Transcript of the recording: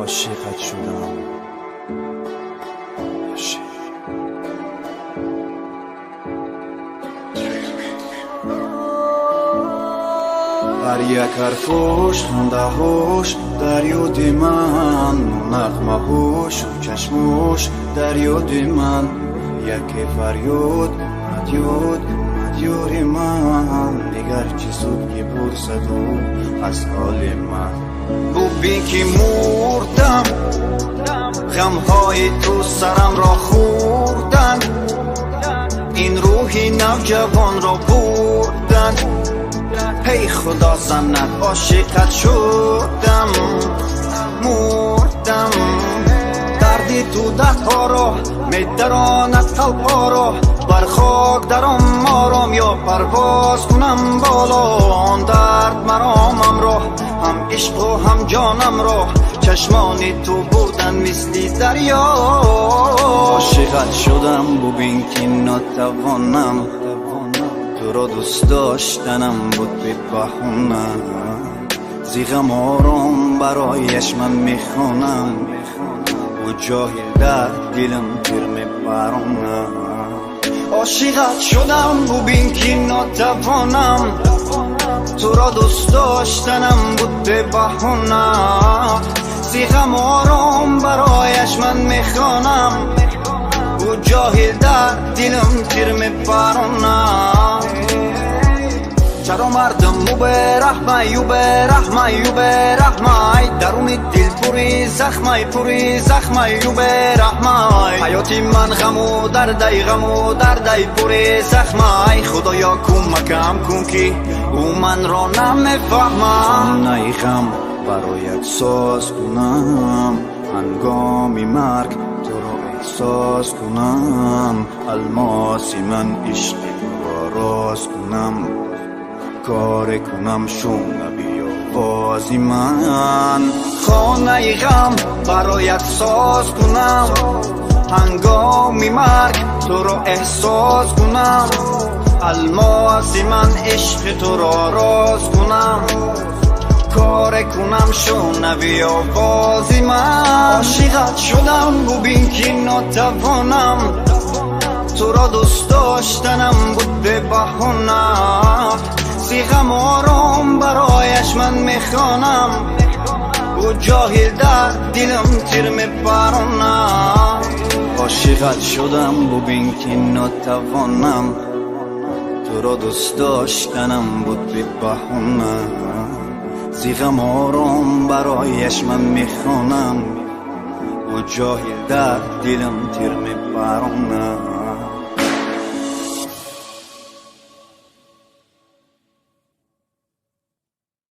عاشقت شدم. هر یک حرفش خنده‌هاش در یاد من، نغمه‌هاش و چشماش در یاد من، یک فریاد یاد من، دیگر چی سود که پرسد او از حال من. ببین که مردم، غمهای تو سرم را خوردن، این روحی نوجوان را بردن. هی خدا زنت عاشقت شدم، مردم. دردی تو دهها را میدراند قلبها را، بر خاک درم آرام یا پرواز کنم بالا. آن درد مرامم را، هم عشق و هم جانم را، چشمان تو بودن مثل دریا. عاشقت شدم ببین که ناتوانم، تو را دوست داشتنم بود به بهونه. زیغم آرام برایش من میخوانم، و جاهل در دلم تیر میبرونه. عاشقت شدم ببین که ناتوانم، تو را دوست داشتنم بود به بهونه. زیغم آرام برایش من میخوانم، و جاهل در دلم تیر میبرونه. چرا مردم مو برحمه یو برحمه یو برحمه، درون دل پوری زخمه یو برحمه. حیاتی من غم و درده پوری زخمه. خدایا کمکم کن که او من را نمیفهمه. نه غم برایت ساز کنم، هنگامی مرگ تو را احساس کنم. الماسی من عشق تو را راز کنم، کار کنم شنوی آوازی من. خانه غم برایت ساز کنم، هنگامی مرگ تو را احساس کنم. الماسی من عشق تو را راز کنم، کار کنم شنوی آوازی من. عاشقت شدم ببین که ناتوانم، تو را دوست داشتنم بود به بهونه. زیغم آرام برایش من میخوانم، و جاهل در دلم تیر میبرونه. عاشقت شدم ببین که ناتوانم، تو را دوست داشتنم بود به بهونه. زیغم آرام برایش من میخوانم، و جاهل در دلم تیر میبرونه.